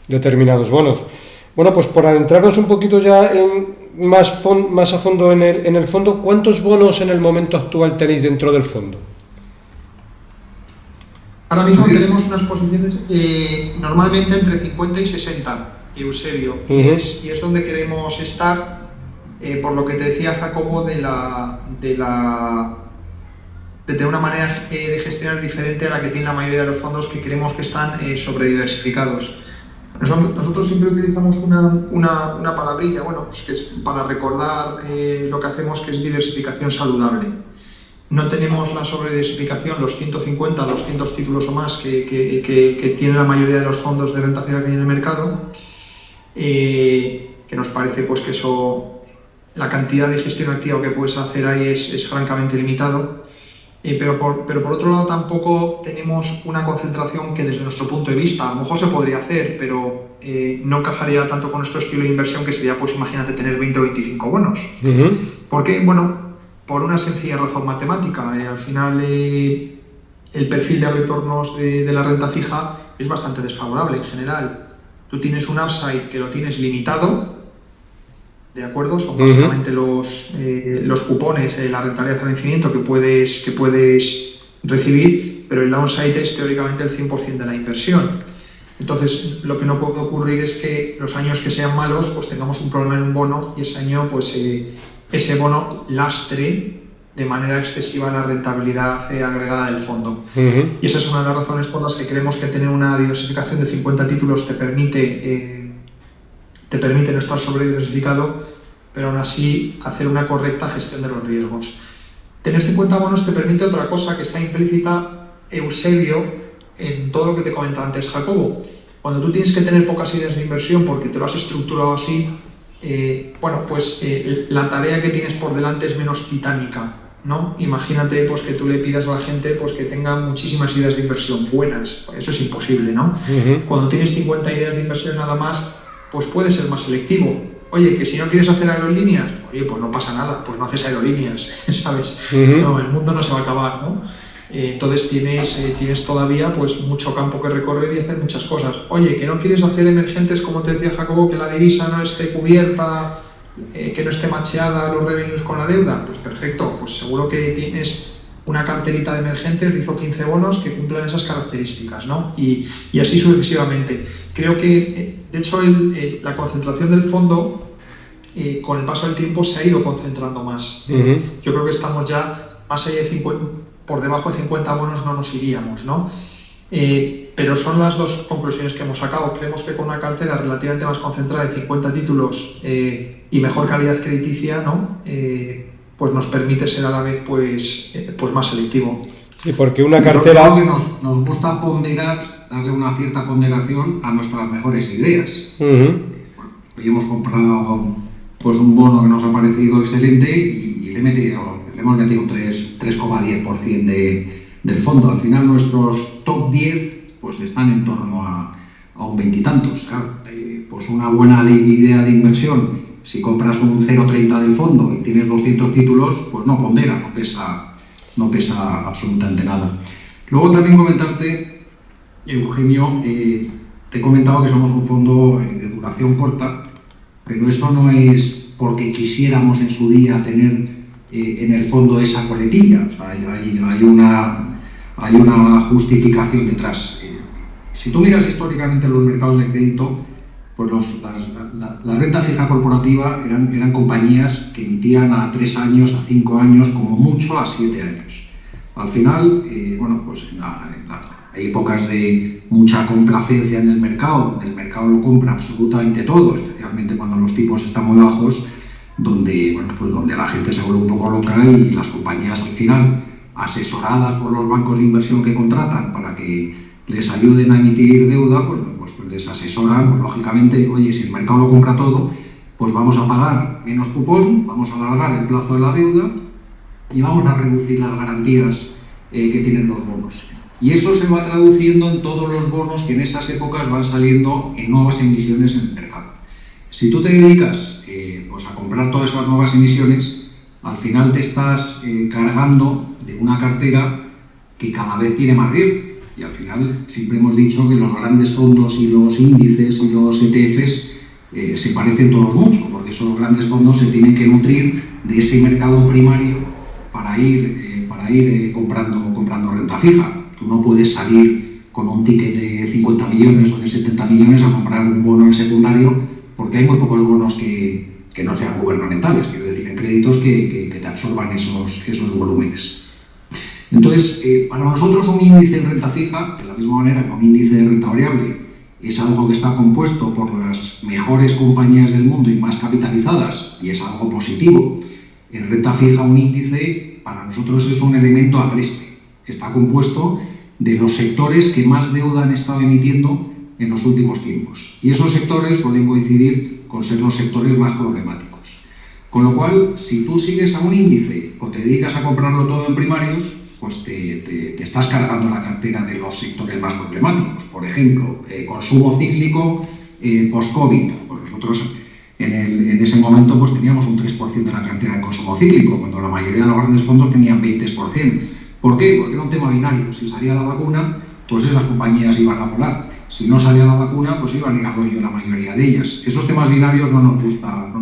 determinados bonos. Bueno, pues por adentrarnos un poquito ya más a fondo en el fondo, ¿cuántos bonos en el momento actual tenéis dentro del fondo? Ahora mismo tenemos unas posiciones normalmente entre 50 y 60, Eusebio, y es donde queremos estar, por lo que te decía Jacobo, de una manera de gestionar diferente a la que tiene la mayoría de los fondos, que creemos que están sobrediversificados. Nosotros siempre utilizamos una palabrilla, bueno, pues que es para recordar lo que hacemos, que es diversificación saludable. No tenemos la sobrediversificación, los 150, 200 títulos o más que tiene la mayoría de los fondos de renta fija que hay en el mercado, que nos parece pues que eso, la cantidad de gestión activa que puedes hacer ahí es francamente limitado. Pero por otro lado tampoco tenemos una concentración que desde nuestro punto de vista a lo mejor se podría hacer, pero no encajaría tanto con nuestro estilo de inversión, que sería, pues imagínate, tener 20 o 25 bonos. ¿Por qué? Bueno, por una sencilla razón matemática. Al final el perfil de retornos de la renta fija es bastante desfavorable en general. Tú tienes un upside que lo tienes limitado, ¿de acuerdo? Son básicamente los cupones, la rentabilidad al vencimiento que puedes recibir, pero el downside es teóricamente el 100% de la inversión. Entonces, lo que no puede ocurrir es que los años que sean malos, pues tengamos un problema en un bono y ese año, pues ese bono lastre de manera excesiva la rentabilidad agregada del fondo. Y esa es una de las razones por las que creemos que tener una diversificación de 50 títulos te permite no estar sobrediversificado, pero aún así hacer una correcta gestión de los riesgos. Tener 50 bonos te permite otra cosa que está implícita, Eusebio, en todo lo que te comentaba antes Jacobo. Cuando tú tienes que tener pocas ideas de inversión porque te lo has estructurado así, la tarea que tienes por delante es menos titánica, ¿no? Imagínate pues que tú le pidas a la gente pues que tenga muchísimas ideas de inversión buenas. Eso es imposible, ¿no? Cuando tienes 50 ideas de inversión nada más, pues puedes ser más selectivo. Oye, que si no quieres hacer aerolíneas, oye, pues no pasa nada, pues no haces aerolíneas, ¿sabes? No, el mundo no se va a acabar, ¿no? Entonces tienes todavía pues mucho campo que recorrer y hacer muchas cosas. Oye, que no quieres hacer emergentes, como te decía Jacobo, que la divisa no esté cubierta, que no esté macheada los revenues con la deuda, pues perfecto, pues seguro que tienes una carterita de emergentes, hizo 15 bonos que cumplan esas características, ¿no? Y así sucesivamente. Creo que, de hecho, la concentración del fondo, con el paso del tiempo, se ha ido concentrando más. Yo creo que estamos ya más allá de 50, por debajo de 50 bonos no nos iríamos, ¿no? Pero son las dos conclusiones que hemos sacado. Creemos que con una cartera relativamente más concentrada de 50 títulos y mejor calidad crediticia, ¿no? Pues nos permite ser a la vez pues más selectivo. Y porque una cartera... Que nos gusta ponderar, darle una cierta ponderación a nuestras mejores ideas. Hoy hemos comprado pues un bono que nos ha parecido excelente y le hemos metido un 3,10% del fondo. Al final nuestros top 10 pues están en torno a un veintitantos. Claro, pues una buena idea de inversión, si compras un 0,30 del fondo y tienes 200 títulos, pues no pondera, no pesa absolutamente nada. Luego también comentarte, Eugenio, te he comentado que somos un fondo de duración corta, pero eso no es porque quisiéramos en su día tener en el fondo esa coletilla. O sea, hay una justificación detrás. Si tú miras históricamente los mercados de crédito, pues la renta fija corporativa eran compañías que emitían a 3 años, a 5 años, como mucho a 7 años. Al final, pues hay épocas de mucha complacencia en el mercado, el mercado lo compra absolutamente todo, especialmente cuando los tipos están muy bajos, donde la gente se vuelve un poco loca y las compañías al final, asesoradas por los bancos de inversión que contratan para que les ayuden a emitir deuda, pues les asesoran, pues lógicamente, oye, si el mercado lo compra todo, pues vamos a pagar menos cupón, vamos a alargar el plazo de la deuda y vamos a reducir las garantías que tienen los bonos. Y eso se va traduciendo en todos los bonos que en esas épocas van saliendo en nuevas emisiones en el mercado. Si tú te dedicas pues a comprar todas esas nuevas emisiones, al final te estás cargando de una cartera que cada vez tiene más riesgo. Y al final siempre hemos dicho que los grandes fondos y los índices y los ETFs se parecen todos mucho, porque esos grandes fondos se tienen que nutrir de ese mercado primario para ir comprando renta fija. Tú no puedes salir con un ticket de 50 millones o de 70 millones a comprar un bono en secundario, porque hay muy pocos bonos que no sean gubernamentales, quiero decir, en créditos que te absorban esos volúmenes. Entonces, para nosotros un índice de renta fija, de la misma manera que un índice de renta variable, es algo que está compuesto por las mejores compañías del mundo y más capitalizadas, y es algo positivo. En renta fija un índice para nosotros es un elemento agreste. Está compuesto de los sectores que más deuda han estado emitiendo en los últimos tiempos. Y esos sectores suelen coincidir con ser los sectores más problemáticos. Con lo cual, si tú sigues a un índice o te dedicas a comprarlo todo en primarios, pues te estás cargando la cartera de los sectores más problemáticos. Por ejemplo, consumo cíclico post-COVID. Pues nosotros en ese momento pues teníamos un 3% de la cartera en consumo cíclico, cuando la mayoría de los grandes fondos tenían 20%. ¿Por qué? Porque era un tema binario. Si salía la vacuna, pues esas compañías iban a volar. Si no salía la vacuna, pues iban a ir a rollo la mayoría de ellas. Esos temas binarios no nos gusta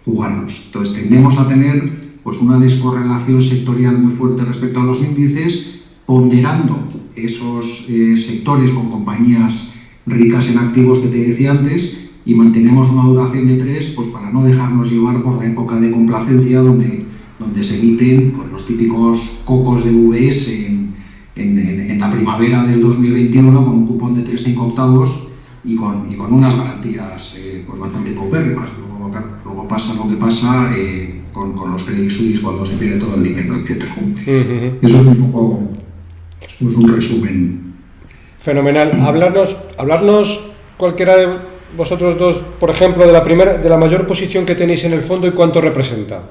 jugarlos. Entonces tendemos a tener pues una descorrelación sectorial muy fuerte respecto a los índices, ponderando esos sectores con compañías ricas en activos que te decía antes, y mantenemos una duración de 3 pues para no dejarnos llevar por la época de complacencia donde se emiten pues, los típicos cocos de VS en la primavera del 2021 con un cupón de 3,5 octavos y con unas garantías pues bastante paupérrimas. Luego pasa lo que pasa con los Credit Suisse cuando se pierde todo el dinero, etc. Eso es un poco un resumen. Fenomenal. Hablarnos cualquiera de vosotros dos, por ejemplo, de la mayor posición que tenéis en el fondo y cuánto representa.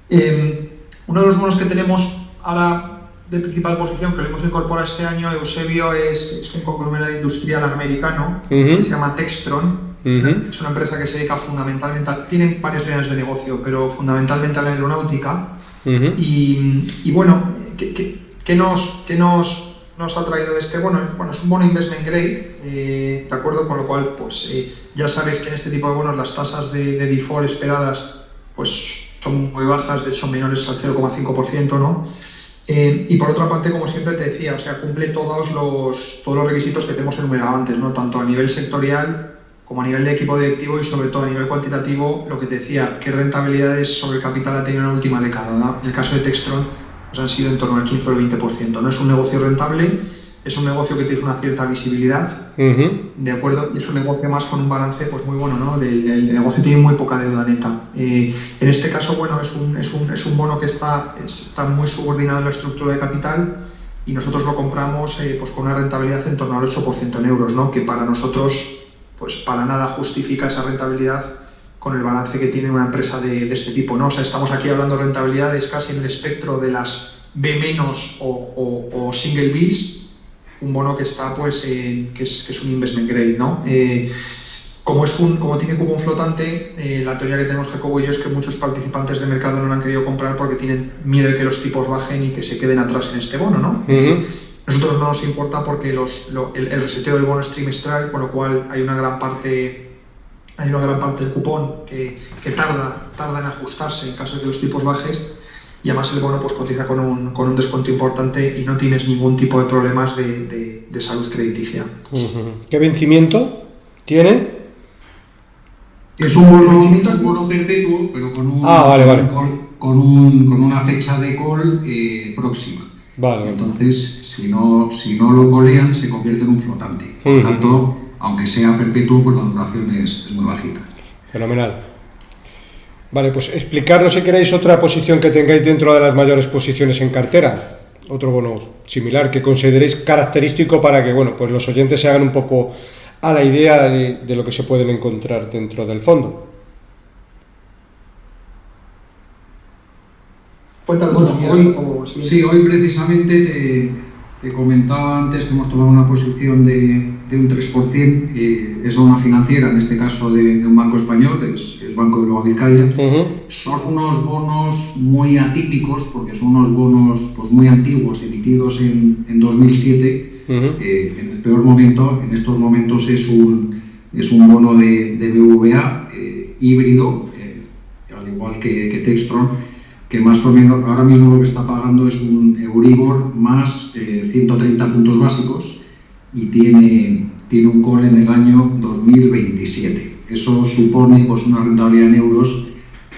Uno de los bonos que tenemos ahora de principal posición, que lo hemos incorporado este año, Eusebio, es un conglomerado industrial americano que se llama Textron. Es una empresa que se dedica fundamentalmente tienen varias líneas de negocio, pero fundamentalmente a la aeronáutica. Y bueno, ¿qué nos ha traído de este bono? Bueno, es un bono investment grade, ¿de acuerdo? Con lo cual, pues ya sabes que en este tipo de bonos las tasas de default esperadas pues son muy bajas, de hecho menores al 0,5%, ¿no? Y por otra parte, como siempre te decía, o sea, cumple todos los requisitos que te hemos enumerado antes, ¿no? Tanto a nivel sectorial como a nivel de equipo directivo y sobre todo a nivel cuantitativo, lo que te decía, qué rentabilidades sobre el capital ha tenido en la última década, ¿no? En el caso de Textron, pues han sido en torno al 15 o el 20%. No es un negocio rentable, es un negocio que tiene una cierta visibilidad, ¿de acuerdo? Y es un negocio más con un balance pues muy bueno, ¿no? El negocio tiene muy poca deuda neta. En este caso, bueno, es un bono que está muy subordinado en la estructura de capital y nosotros lo compramos pues con una rentabilidad en torno al 8% en euros, ¿no? Que para nosotros pues para nada justifica esa rentabilidad con el balance que tiene una empresa de este tipo, ¿no? O sea, estamos aquí hablando de rentabilidades casi en el espectro de las B- o single Bs, un bono que está pues que es un investment grade, ¿no? Como tiene cupón flotante, la teoría que tenemos Jacobo y yo es que muchos participantes de mercado no lo han querido comprar porque tienen miedo de que los tipos bajen y que se queden atrás en este bono, ¿no? Nosotros no nos importa porque el reseteo del bono es trimestral, con lo cual hay una gran parte del cupón que tarda en ajustarse en caso de que los tipos bajes, y además el bono pues cotiza con un descuento importante y no tienes ningún tipo de problemas de salud crediticia. ¿Qué vencimiento tiene? Es un bono perpetuo, pero con una fecha de call próxima. Vale. Entonces, si no lo colean, se convierte en un flotante. Por lo tanto, aunque sea perpetuo, pues la duración es muy bajita. Fenomenal. Vale, pues explicarnos si queréis otra posición que tengáis dentro de las mayores posiciones en cartera. Otro bono similar que consideréis característico para que, bueno, pues los oyentes se hagan un poco a la idea de lo que se pueden encontrar dentro del fondo. Hoy precisamente te comentaba antes que hemos tomado una posición de un 3%, es una financiera, en este caso de un banco español, es Banco de Bilbao Vizcaya. Son unos bonos muy atípicos porque son unos bonos pues, muy antiguos, emitidos en 2007, en el peor momento. En estos momentos es un bono de BBVA híbrido, al igual que Textron, que más o menos ahora mismo lo que está pagando es un Euribor más 130 puntos básicos y tiene un call en el año 2027. Eso supone pues, una rentabilidad en euros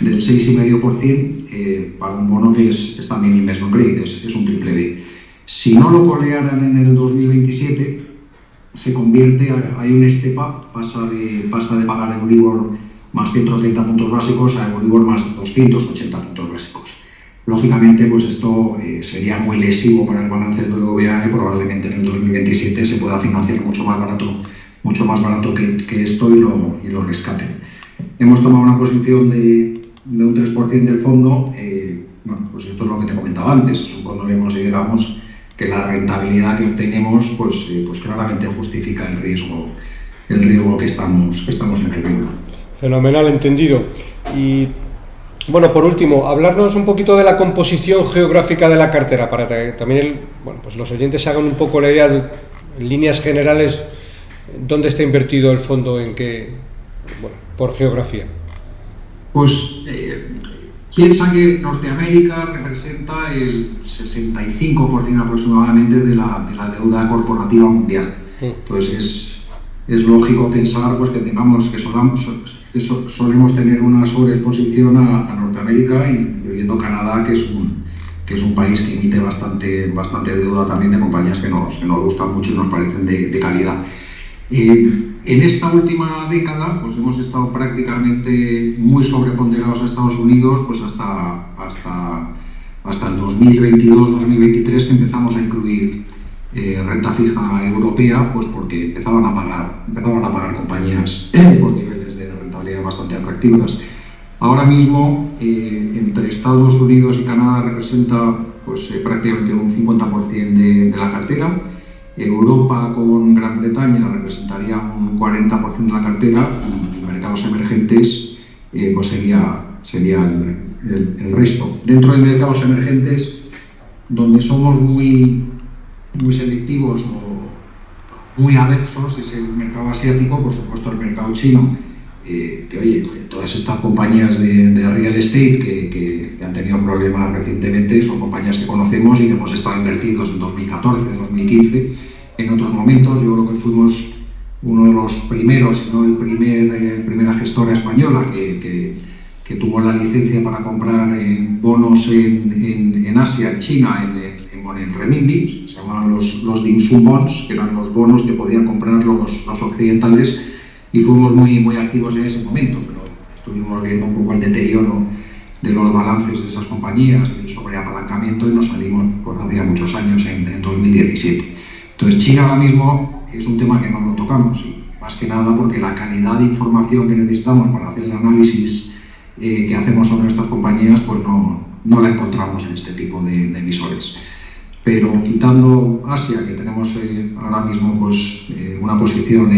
del 6,5% para un bono que es también investment grade, es un triple B. Si no lo colearan en el 2027, se convierte, hay un step up, pasa de pagar Euribor más 130 puntos básicos a Euribor más 280 puntos básicos. Lógicamente, pues esto sería muy lesivo para el balance del BBVA y probablemente en el 2027 se pueda financiar mucho más barato que esto y lo rescaten. Hemos tomado una posición de un 3% del fondo. Bueno, pues esto es lo que te comentaba antes. Es un fondo que consideramos que la rentabilidad que obtenemos pues claramente justifica el riesgo que estamos entendiendo. Fenomenal, entendido. Y bueno, por último, hablarnos un poquito de la composición geográfica de la cartera para que también pues los oyentes hagan un poco la idea de, en líneas generales, dónde está invertido el fondo, en qué, por geografía. Pues piensa que Norteamérica representa el 65% aproximadamente de la deuda corporativa mundial. Entonces es lógico pensar pues, que solemos tener una sobreexposición a Norteamérica, incluyendo Canadá, que es un país que emite bastante deuda también de compañías que nos gustan mucho y nos parecen de calidad. En esta última década pues hemos estado prácticamente muy sobreponderados a Estados Unidos, pues hasta el 2022-2023 que empezamos a incluir renta fija europea, pues porque empezaban a pagar compañías por niveles de rentabilidad bastante atractivas. Ahora mismo entre Estados Unidos y Canadá representa pues prácticamente un 50% de la cartera. Europa con Gran Bretaña representaría un 40% de la cartera y mercados emergentes pues sería el resto. Dentro de mercados emergentes, donde somos muy selectivos o muy adversos, es el mercado asiático, por supuesto el mercado chino, oye, todas estas compañías de real estate que han tenido problemas recientemente son compañías que conocemos y que hemos estado invertidos en 2014, 2015, en otros momentos. Yo creo que fuimos uno de los primeros, si no primera gestora española que tuvo la licencia para comprar bonos en Asia, en China, en renminbi. Se llamaban los dim sum bonds, que eran los bonos que podían comprar los occidentales, y fuimos muy activos en ese momento, pero estuvimos viendo un poco el deterioro de los balances de esas compañías, el sobreapalancamiento, y nos salimos pues hacía muchos años, en 2017. Entonces China ahora mismo es un tema que no lo tocamos, y más que nada porque la calidad de información que necesitamos para hacer el análisis que hacemos sobre estas compañías pues no la encontramos en este tipo de emisores. Pero quitando Asia, que tenemos ahora mismo pues una posición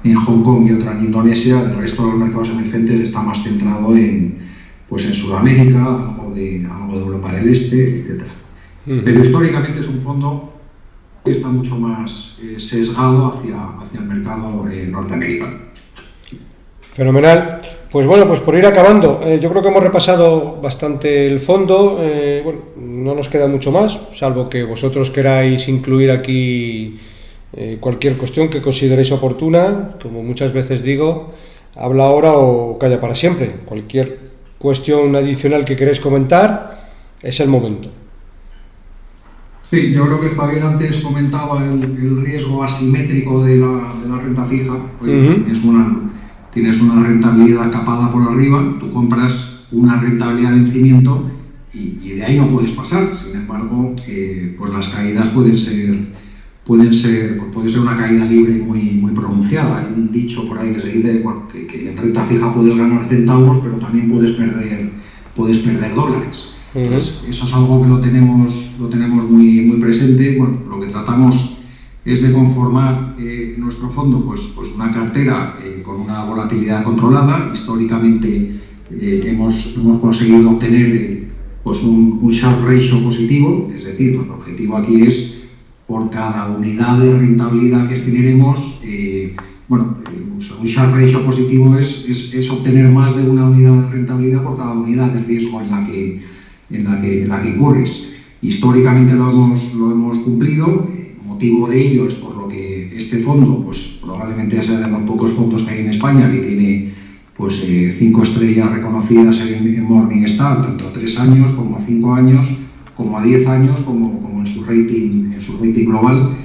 en Hong Kong y otra en Indonesia, el resto de los mercados emergentes está más centrado en Sudamérica, algo de Europa del Este, etc. Pero históricamente es un fondo que está mucho más sesgado hacia el mercado norteamericano. Fenomenal. Pues bueno, pues por ir acabando, yo creo que hemos repasado bastante el fondo. Bueno, no nos queda mucho más, salvo que vosotros queráis incluir aquí cualquier cuestión que consideréis oportuna. Como muchas veces digo, habla ahora o calla para siempre. Cualquier cuestión adicional que queréis comentar, es el momento. Sí, yo creo que Javier antes comentaba el riesgo asimétrico de la renta fija. Tienes una rentabilidad capada por arriba, tú compras una rentabilidad de vencimiento y de ahí no puedes pasar. Sin embargo, pues las caídas puede ser una caída libre muy pronunciada. Hay un dicho por ahí que se dice que en renta fija puedes ganar centavos, pero también puedes perder dólares. Entonces, eso es algo que lo tenemos muy presente. Bueno, lo que tratamos es de conformar nuestro fondo pues una cartera con una volatilidad controlada. Históricamente hemos conseguido obtener pues un Sharpe ratio positivo, es decir, nuestro objetivo aquí es por cada unidad de rentabilidad que generemos, un Sharpe ratio positivo es obtener más de una unidad de rentabilidad por cada unidad de riesgo en la que incurres. Históricamente lo hemos cumplido. Motivo de ello es por lo que este fondo pues probablemente sea de los pocos fondos que hay en España que tiene pues 5 estrellas reconocidas en Morningstar, tanto a 3 años como a 5 años, como a 10 años, como en su rating global.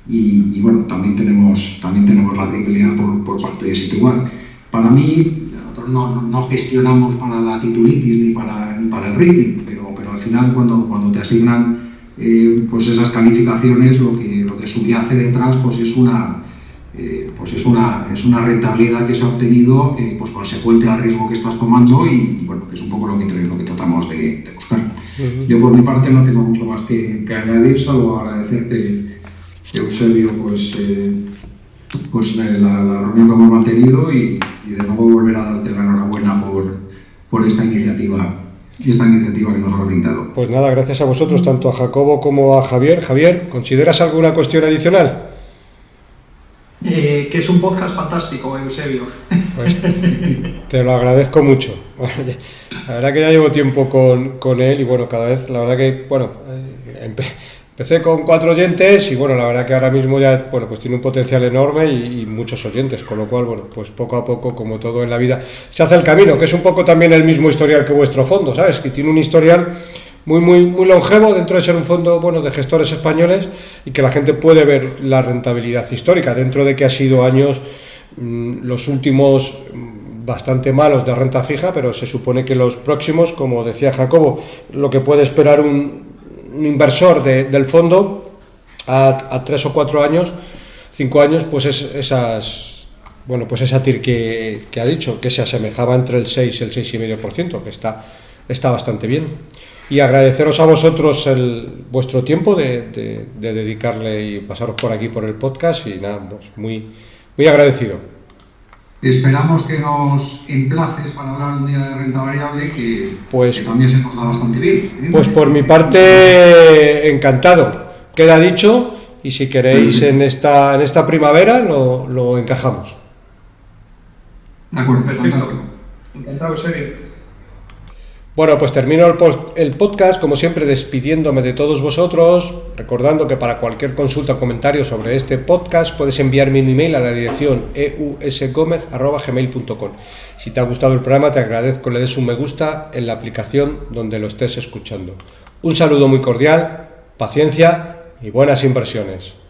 Y bueno, también tenemos la AAA por parte de Citywire. Para mí, nosotros no gestionamos para la titulitis ni para el rating, pero al final cuando te asignan pues esas calificaciones, lo que subyace detrás pues es una rentabilidad que se ha obtenido pues consecuente al riesgo que estás tomando y bueno, que es un poco lo que tratamos de buscar. Yo por mi parte no tengo mucho más que añadir, salvo agradecerte, Eusebio, pues la reunión que hemos mantenido y de nuevo volver a darte la enhorabuena por esta iniciativa que nos ha brindado. Pues nada, gracias a vosotros, tanto a Jacobo como a Javier. Javier, ¿consideras alguna cuestión adicional? Que es un podcast fantástico, Eusebio. Pues te lo agradezco mucho. La verdad que ya llevo tiempo con él y bueno, cada vez, la verdad que, bueno, empecé con 4 oyentes y bueno, la verdad que ahora mismo ya, bueno, pues tiene un potencial enorme y muchos oyentes, con lo cual, bueno, pues poco a poco, como todo en la vida, se hace el camino, que es un poco también el mismo historial que vuestro fondo, ¿sabes? Que tiene un historial muy longevo dentro de ser un fondo, bueno, de gestores españoles y que la gente puede ver la rentabilidad histórica, dentro de que ha sido años, los últimos bastante malos de renta fija, pero se supone que los próximos, como decía Jacobo, lo que puede esperar un inversor del fondo a 3 o 4 años, 5 años, pues es esa TIR que ha dicho, que se asemejaba entre el 6 y el 6,5%, que está bastante bien. Y agradeceros a vosotros vuestro tiempo de dedicarle y pasaros por aquí por el podcast y nada, pues muy agradecido. Esperamos que nos emplaces para hablar un día de renta variable que también se nos da bastante bien. Pues por mi parte, encantado. Queda dicho y si queréis en esta primavera lo encajamos. De acuerdo, Perfecto. fantástico. Encantado, Sergio. Bueno, pues termino el podcast, como siempre, despidiéndome de todos vosotros, recordando que para cualquier consulta o comentario sobre este podcast puedes enviarme un email a la dirección eusgomez@gmail.com. Si te ha gustado el programa, te agradezco que le des un me gusta en la aplicación donde lo estés escuchando. Un saludo muy cordial, paciencia y buenas impresiones.